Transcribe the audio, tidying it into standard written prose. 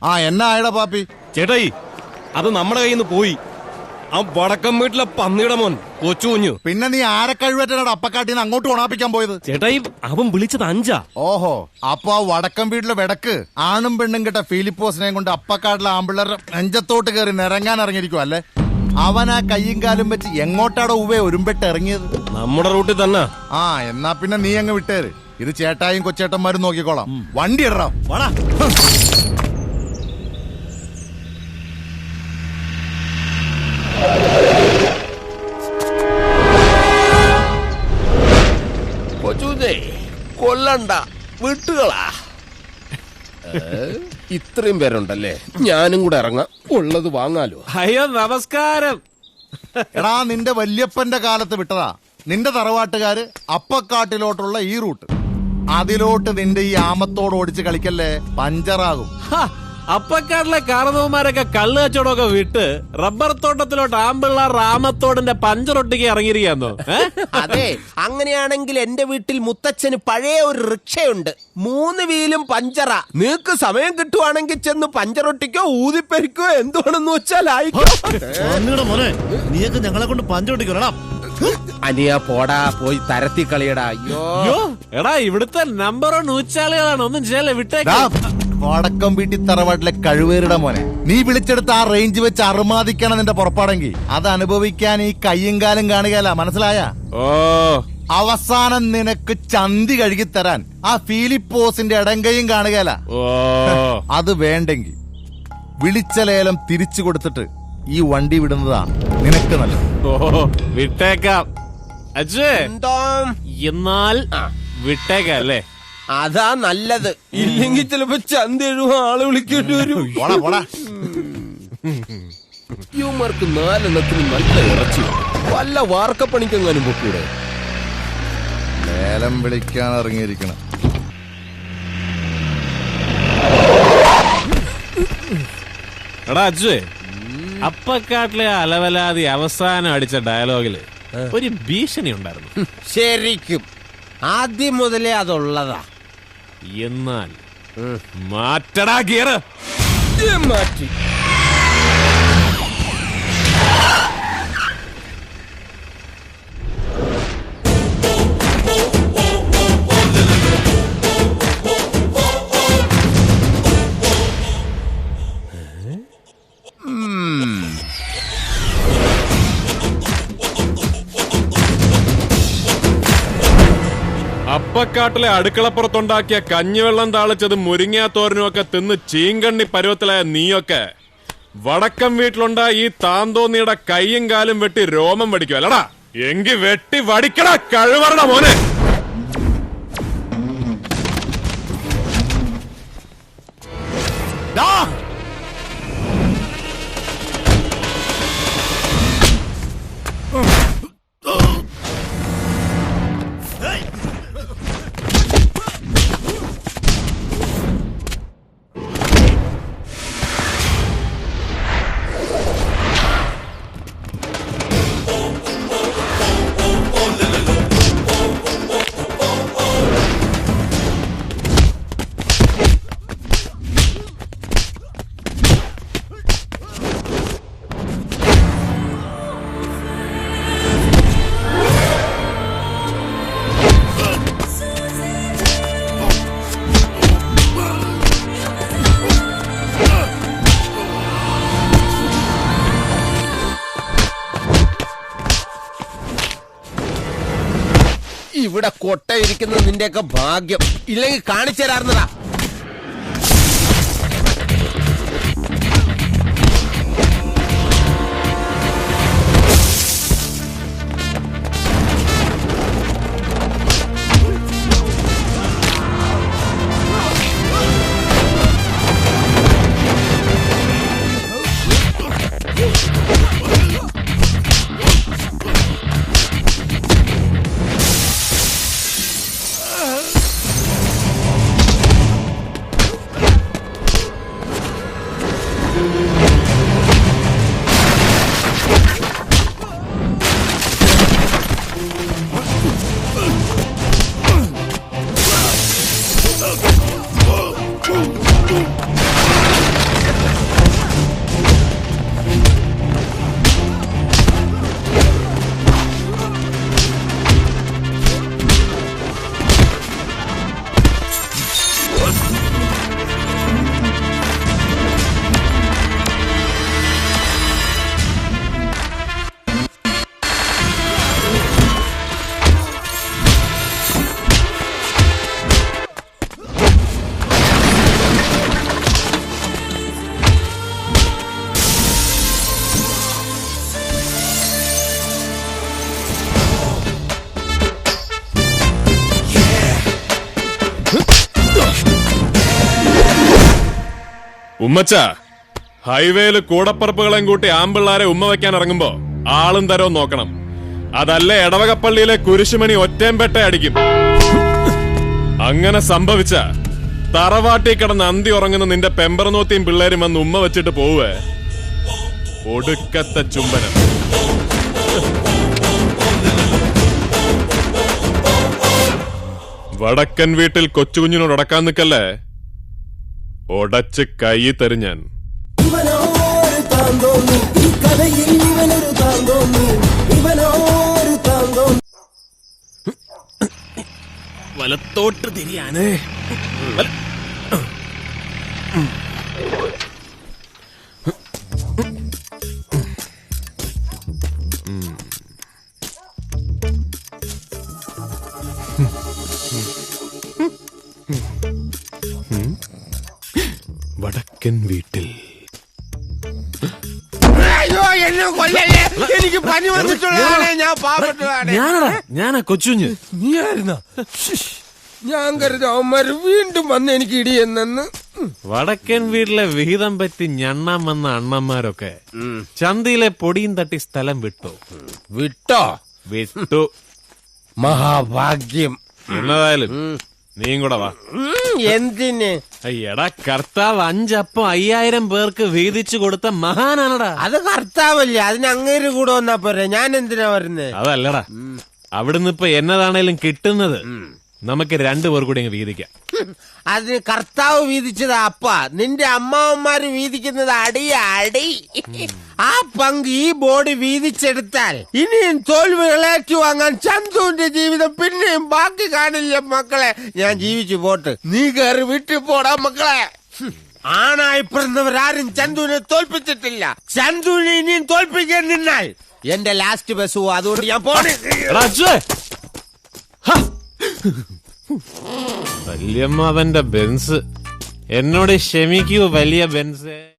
ആ എന്നാ ആയടാ പാപ്പി? ചേട്ടായി, അത് നമ്മുടെ കയ്യിൽ നിന്ന് പോയി. ആ വടക്കം വീട്ടിലെ പന്നിയുടെ മോൻ കൊച്ചു കുഞ്ഞു. പിന്നെ നീ ആരെ കഴിവേറ്റാണ് അപ്പക്കാട്ടിന്ന് അങ്ങോട്ട് ഉണാപ്പിക്കാൻ പോയത്? ചേട്ടായി, അവൻ വിളിച്ചത് 5. ഓഹോ, അപ്പൊ ആ വടക്കം വീട്ടിലെ വെടക്ക് ആണും പെണ്ണും കേട്ട ഫിലിപ്പോസിനെയും കൊണ്ട് അപ്പക്കാട്ടിലെ ആമ്പിള്ളേരുടെ നെഞ്ചത്തോട്ട് കയറി നിറങ്ങാൻ ഇറങ്ങിയിരിക്കും അല്ലേ? അവൻ ആ കയ്യും കാലും വെച്ച് എങ്ങോട്ടാടോ ഉവേ ഒരുമ്പെട്ട് ഇറങ്ങിയത്? നമ്മുടെ റൂട്ടിൽ തന്നെ. ആ എന്നാ പിന്നെ നീ അങ്ങ് വിട്ടേര്. ഇത് ചേട്ടായും കൊച്ചേട്ടന്മാരും നോക്കിക്കോളാം. വണ്ടി ഇടറാം. വാടാ. കൊല്ലണ്ട, വിട്ടുകളാ. ഇത്രയും പേരുണ്ടല്ലേ, ഞാനും കൂടെ ഇറങ്ങാം, ഉള്ളത് വാങ്ങാലോ. അയ്യോ നമസ്കാരം. എടാ, നിന്റെ വല്യപ്പന്റെ കാലത്ത് വിട്ടതാ നിന്റെ തറവാട്ടുകാര് അപ്പക്കാട്ടിലോട്ടുള്ള ഈ റൂട്ട്. അതിലോട്ട് നിന്റെ ഈ ആമത്തോട് ഓടിച്ച് കളിക്കല്ലേ, പഞ്ചറാകും. അപ്പക്കാട്ടിലെ കാരണവന്മാരൊക്കെ കള്ള് കച്ചവടമൊക്കെ വിട്ട് റബ്ബർ തോട്ടത്തിലോട്ട് ആമ്പിള്ളാർ രാമത്തോടിന്റെ പഞ്ചറൊട്ടിക്ക് ഇറങ്ങിയിരിക്കാന്നോ? അതെ, അങ്ങനെയാണെങ്കിൽ എന്റെ വീട്ടിൽ മുത്തച്ഛന് പഴയ ഒരു റിക്ഷയുണ്ട്. 3 വീലും പഞ്ചറ. നിനക്ക് സമയം കിട്ടുവാണെങ്കിൽ ചെന്ന് പഞ്ചറൊട്ടിക്കോ ഊതിപ്പെരിക്കോ എന്തുവാണെന്ന് വെച്ചാൽ ആയിക്കോ. നീയൊക്കെ ഞങ്ങളെ കൊണ്ട് പഞ്ചറൊട്ടിക്കോടാ. അനിയ പോടാ, പോയി തരത്തി കളിയടാ. അയ്യോ എടാ, ഇവിടുത്തെ നമ്പർ 1 ഊച്ചാളികളാണ്. ഒന്നും ചെയ്യല്ലേ, വിട്ടേക്കാ. വടക്കം വീട്ടി തറവാട്ടിലെ കഴിവേറിയുടെ മോനെ, നീ വിളിച്ചെടുത്ത് ആ റേഞ്ച് വെച്ച് അറുമാദിക്കണം നിന്റെ പുറപ്പാടെങ്കിൽ അത് അനുഭവിക്കാൻ ഈ കയ്യും കാലും കാണുകയല്ല, മനസ്സിലായ? ഓ, അവസാനം നിനക്ക് ചന്തി കഴുകി തരാൻ ആ ഫിലിപ്പോസിന്റെ ഇടങ്കയും കാണുകയല്ല. അത് വേണ്ടെങ്കിൽ വിളിച്ച ലേലം തിരിച്ചു കൊടുത്തിട്ട് ഈ വണ്ടി വിടുന്നതാ നിനക്ക് നല്ലത്. ഓ, വിട്ടേക്കാം അച്ഛേ. എന്നാൽ വിട്ടേക്കാം അല്ലേ? അതാ നല്ലത്. ഇല്ലെങ്കിൽ ചിലപ്പോ ചന്ത എഴുവാൻ ആള് വിളിക്കേണ്ടി വരും. യുമാർക്ക് 4 എണ്ണത്തിന് നല്ല ഇറച്ചി. വല്ല വാർക്കപ്പണിക്കെങ്ങാനും പൊക്കൂടെ? ലേലം വിളിക്കാൻ ഇറങ്ങിയിരിക്കണം. എടാ അച്ഛേ, അപ്പക്കാട്ടിലെ അലവലാതി അവസാനം അടിച്ച ഡയലോഗില് ഒരു ഭീഷണി ഉണ്ടായിരുന്നു. ശരിക്കും ആദ്യം മുതലേ അതുള്ളതാ. എന്നാൽ മാറ്റടാ ഗിയർ. മാറ്റി. അപ്പക്കാട്ടിലെ അടുക്കളപ്പുറത്തുണ്ടാക്കിയ കഞ്ഞിവെള്ളം താളിച്ചത് മുരിങ്ങാത്തോരനും ഒക്കെ തിന്ന് ചീങ്കണ്ണി പരുവത്തിലായ നീയൊക്കെ വടക്കം വീട്ടിലുണ്ടായ ഈ താന്തോന്നിയുടെ കൈയും കാലും വെട്ടി രോമം വടിക്കും അല്ലടാ? എങ്കി വെട്ടി വടിക്കടാ കഴിവറട മോനെ. ഇവിടെ കൊട്ടയിരിക്കുന്നത് നിന്റെയൊക്കെ ഭാഗ്യം. ഇല്ലെങ്കിൽ കാണിച്ചു തരാറുന്നതാ. ഉമ്മച്ച ഹൈവേയിൽ കൂടപ്പറപ്പുകളെയും കൂട്ടി ആമ്പിള്ളാരെ ഉമ്മ വെക്കാൻ ഇറങ്ങുമ്പോ ആളും തരവും നോക്കണം. അതല്ല എടവകപ്പള്ളിയിലെ കുരിശുമണി ഒറ്റേമ്പെട്ട അടിക്കും. അങ്ങനെ സംഭവിച്ച തറവാട്ടി കിടന്ന് അന്തി ഉറങ്ങുന്ന നിന്റെ പെമ്പറനോത്തിയും പിള്ളേരും വന്ന് ഉമ്മ വെച്ചിട്ട് പോവേ ഒടുക്കത്തെ ചുംബനം. വടക്കൻ വീട്ടിൽ കൊച്ചുകുഞ്ഞിനോട് അടക്കാൻ നിക്കല്ലേ, ഒടച്ച് കൈ തരും ഞാൻ. വലത്തോട്ട് തിരിയാനേ. വടക്കൻ വീട്ടിൽ അയ്യോ എന്നെ കൊല്ലല്ലേ, എനിക്ക് പനി വന്നിട്ടുള്ളതാണ്, ഞാൻ പാവപ്പെട്ടതാണ്. ഞാനാ കൊച്ചുഞ്ഞ്. നീയായിരുന്നോ? ഞാൻ കരുതി അവന്മാര് വീണ്ടും വന്ന് എനിക്ക് ഇടിയെന്നു. വടക്കൻ വീട്ടിലെ വിഹിതം പറ്റി ഞണ്ണാൻ വന്ന അണ്ണന്മാരൊക്കെ ചന്തയിലെ പൊടിയും തട്ടി സ്ഥലം വിട്ടു. വിട്ടു. മഹാഭാഗ്യം. എന്നതായാലും നീയും കൂടെ വാ. എന്തിന്? എടാ, കർത്താവ് 5 അപ്പം 5000 പേർക്ക് വീതിച്ചു കൊടുത്ത മഹാനാണടാ. അത് കർത്താവല്ലേ, അതിന് അങ്ങേര് കൂടെ വന്നാ പോരെ, ഞാൻ എന്തിനാ വരുന്നേ? അതല്ലടാ, അവിടുന്ന് ഇപ്പൊ എന്നതാണേലും കിട്ടുന്നത് നമുക്ക് 2 പേർ കൂടി വീതിക്കാം. അതിന് കർത്താവ് വീതിച്ചതാ അപ്പ, നിന്റെ അമ്മാവന്മാര് വീതിക്കുന്നത് അടി. ആ പങ്ക് ഈ ബോഡി വീതിച്ചെടുത്താൽ ഇനിയും തോൽവികളേറ്റു വാങ്ങാൻ ചന്തുവിന്റെ ജീവിതം പിന്നെയും ബാക്കി കാണില്ല മക്കളെ. ഞാൻ ജീവിച്ചു പോട്ട്, നീ കയറി വിട്ടു പോടാ മക്കളെ. ആണായി പിറന്നവരാരും ചന്തുവിനെ തോൽപ്പിച്ചിട്ടില്ല. ചന്തുവിനെ ഇനിയും തോൽപ്പിക്കാൻ നിന്നാൽ എന്റെ ലാസ്റ്റ് ബസ് പോവും. അതുകൊണ്ട് ഞാൻ പോണേ. വല്യമ്മ അവന്റെ ബെൻസ് എന്നോട് ക്ഷമിക്കൂ വലിയ ബെൻസ്.